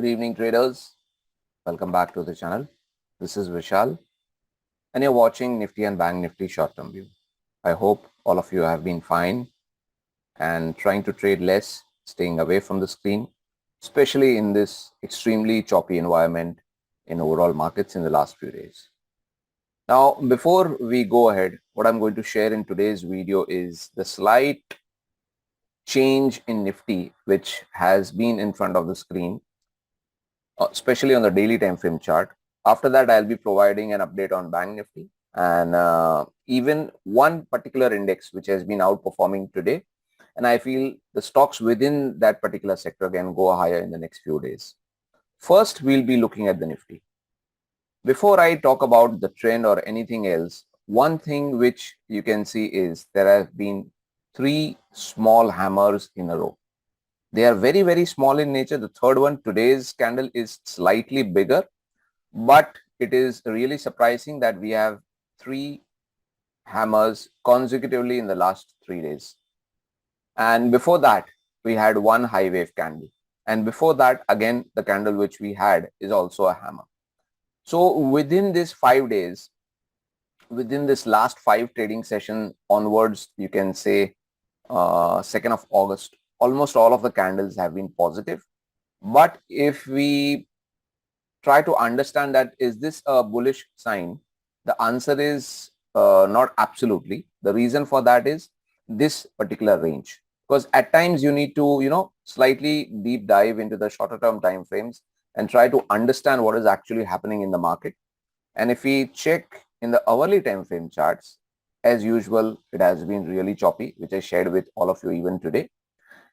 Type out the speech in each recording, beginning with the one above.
Good evening, traders. Welcome back to the channel. This is Vishal, and you're watching Nifty and Banknifty short-term view. I hope all of you have been fine and trying to trade less, staying away from the screen, especially in this extremely choppy environment in overall markets in the last few days. Now, before we go ahead, what I'm going to share in today's video is the slight change in Nifty, which has been in front of the screen, especially on the daily time frame chart. After that, I'll be providing an update on Banknifty and even one particular index which has been outperforming today. And I feel the stocks within that particular sector can go higher in the next few days. First, we'll be looking at the Nifty. Before I talk about the trend or anything else, one thing which you can see is there have been three small hammers in a row. They are very, very small in nature. The third one, today's candle, is slightly bigger, but it is really surprising that we have three hammers consecutively in the last 3 days. And before that, we had one high wave candle. And before that, again, the candle which we had is also a hammer. So within these 5 days, within this last 5 trading session onwards, you can say 2nd of August, almost all of the candles have been positive. But if we try to understand that, is this a bullish sign? The answer is not absolutely. The reason for that is this particular range. Because at times you need to, slightly deep dive into the shorter term time frames and try to understand what is actually happening in the market. And if we check in the hourly time frame charts, as usual, it has been really choppy, which I shared with all of you even today.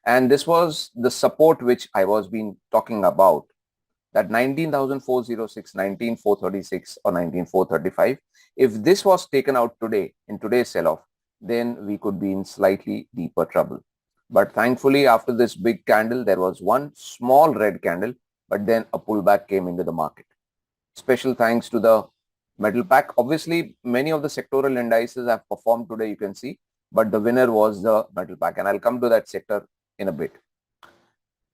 And this was the support which I was been talking about, that 19,406, 19,436 or 19,435. If this was taken out today in today's sell-off, then we could be in slightly deeper trouble. But thankfully, after this big candle, there was one small red candle, but then a pullback came into the market. Special thanks to the metal pack. Obviously, many of the sectoral indices have performed today, you can see, but the winner was the metal pack, and I'll come to that sector in a bit.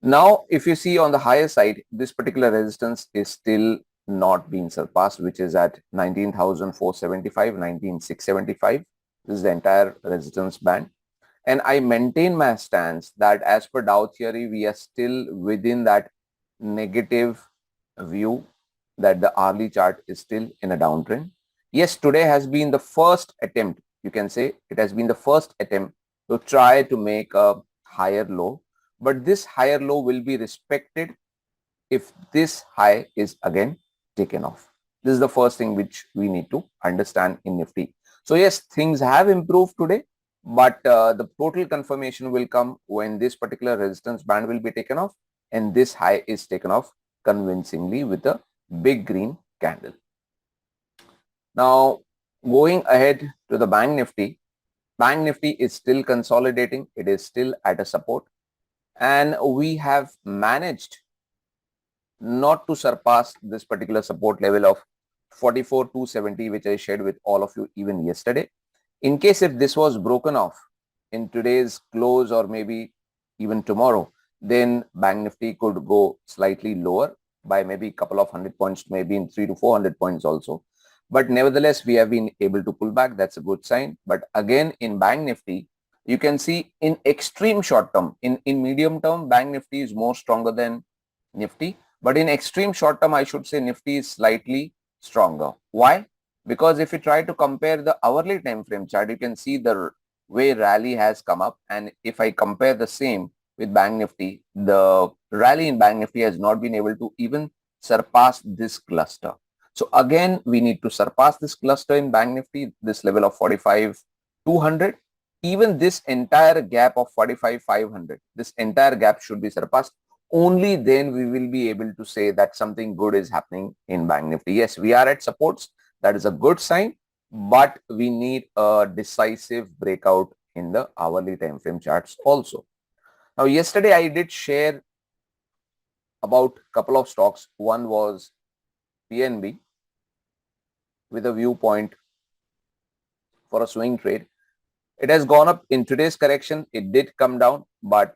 Now, if you see on the higher side, this particular resistance is still not being surpassed, which is at 19,475, 19,675. This is the entire resistance band. And I maintain my stance that as per Dow theory, we are still within that negative view, that the hourly chart is still in a downtrend. Yes, today has been the first attempt, you can say it has been the first attempt to try to make a higher low, but this higher low will be respected if this high is again taken off. This is the first thing which we need to understand in Nifty. So yes, things have improved today, but the total confirmation will come when this particular resistance band will be taken off and this high is taken off convincingly with a big green candle. Now, going ahead to the Bank Nifty. Bank Nifty is still consolidating. It is still at a support, and we have managed not to surpass this particular support level of 44,270, which I shared with all of you even yesterday. In case if this was broken off in today's close or maybe even tomorrow, then Bank Nifty could go slightly lower by maybe a couple of 100 points, maybe in 300 to 400 points also. But nevertheless, we have been able to pull back. That's a good sign. But again, in Bank Nifty, you can see in extreme short term, in medium term, Bank Nifty is more stronger than Nifty. But in extreme short term, I should say Nifty is slightly stronger. Why? Because if you try to compare the hourly time frame chart, you can see the way rally has come up. And if I compare the same with Bank Nifty, the rally in Bank Nifty has not been able to even surpass this cluster. So again, we need to surpass this cluster in Bank Nifty, this level of 45,200. Even this entire gap of 45,500, this entire gap should be surpassed. Only then we will be able to say that something good is happening in Bank Nifty. Yes, we are at supports. That is a good sign, but we need a decisive breakout in the hourly time frame charts also. Now, yesterday I did share about a couple of stocks. One was PNB with a viewpoint for a swing trade. It has gone up in today's correction. It did come down, but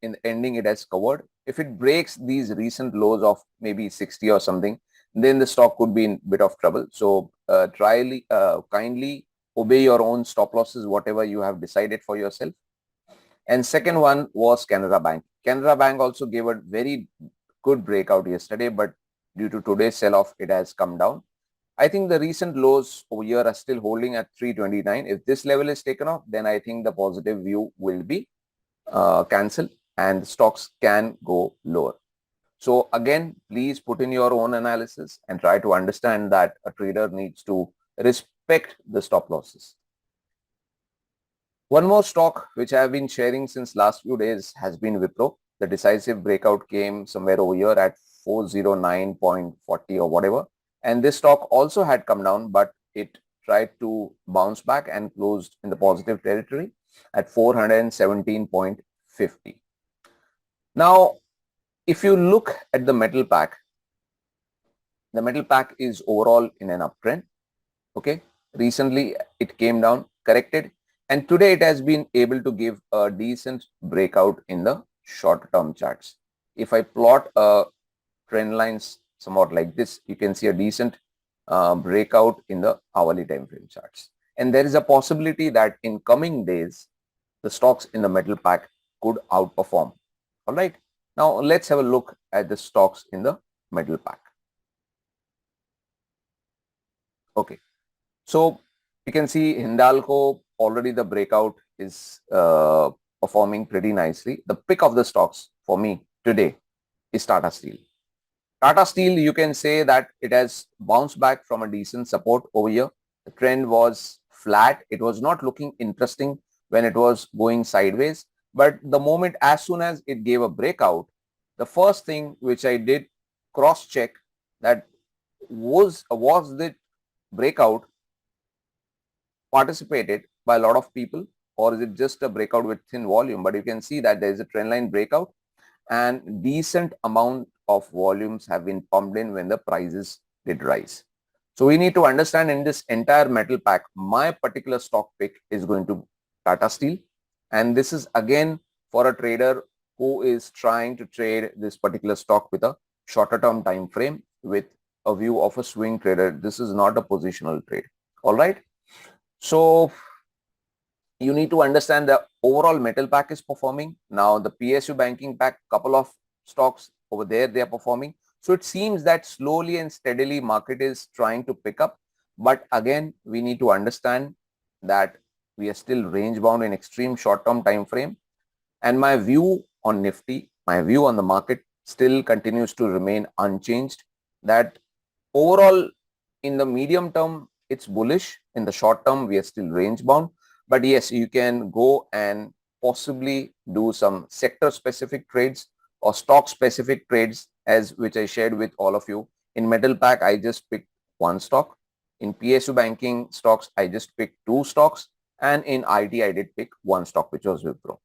in the ending, it has covered. if it breaks these recent lows of maybe 60 or something, then the stock could be in bit of trouble. So kindly obey your own stop losses, whatever you have decided for yourself. And second one was Canara Bank. Canara Bank also gave a very good breakout yesterday, but due to today's sell-off, it has come down. I think the recent lows over here are still holding at 329. If this level is taken off, then I think the positive view will be cancelled and stocks can go lower. So again, please put in your own analysis and try to understand that a trader needs to respect the stop losses. One more stock which I have been sharing since last few days has been Wipro. The decisive breakout came somewhere over here at 409.40 or whatever. And this stock also had come down, but it tried to bounce back and closed in the positive territory at 417.50. Now, if you look at the metal pack is overall in an uptrend. Okay. Recently, it came down, corrected, and today it has been able to give a decent breakout in the short-term charts. If I plot trend lines somewhat like this, you can see a decent breakout in the hourly time frame charts. And there is a possibility that in coming days, the stocks in the metal pack could outperform. All right. Now, let's have a look at the stocks in the metal pack. Okay. So you can see Hindalco, already the breakout is performing pretty nicely. The pick of the stocks for me today is Tata Steel. Tata Steel, you can say that it has bounced back from a decent support over here. The trend was flat. It was not looking interesting when it was going sideways. But the moment, as soon as it gave a breakout, the first thing which I did cross-check that was the breakout participated by a lot of people, or is it just a breakout with thin volume? But you can see that there is a trend line breakout and decent amount of volumes have been pumped in when the prices did rise. So we need to understand in this entire metal pack, my particular stock pick is going to Tata Steel. And this is again for a trader who is trying to trade this particular stock with a shorter term time frame with a view of a swing trader. This is not a positional trade. All right. So you need to understand the overall metal pack is performing. Now the PSU banking pack, couple of stocks over there, they are performing. So it seems that slowly and steadily market is trying to pick up. But again, we need to understand that we are still range bound in extreme short-term time frame. And my view on Nifty, my view on the market still continues to remain unchanged, that overall in the medium term, it's bullish. In the short term, we are still range bound. But yes, you can go and possibly do some sector specific trades or stock specific trades, as which I shared with all of you. In metal pack, I just picked one stock. In PSU banking stocks, I just picked two stocks. And in IT, I did pick one stock, which was Wipro.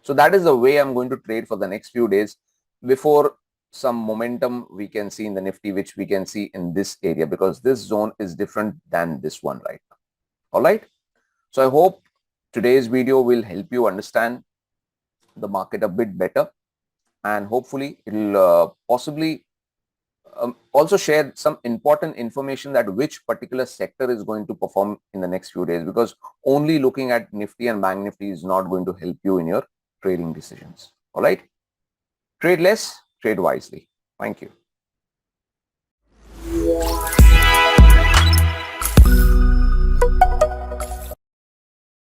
So that is the way I'm going to trade for the next few days before some momentum we can see in the Nifty, which we can see in this area, because this zone is different than this one right now. All right. So I hope today's video will help you understand the market a bit better, and hopefully it will possibly also share some important information that which particular sector is going to perform in the next few days, because only looking at Nifty and Banknifty is not going to help you in your trading decisions. All right. Trade less, trade wisely. Thank you.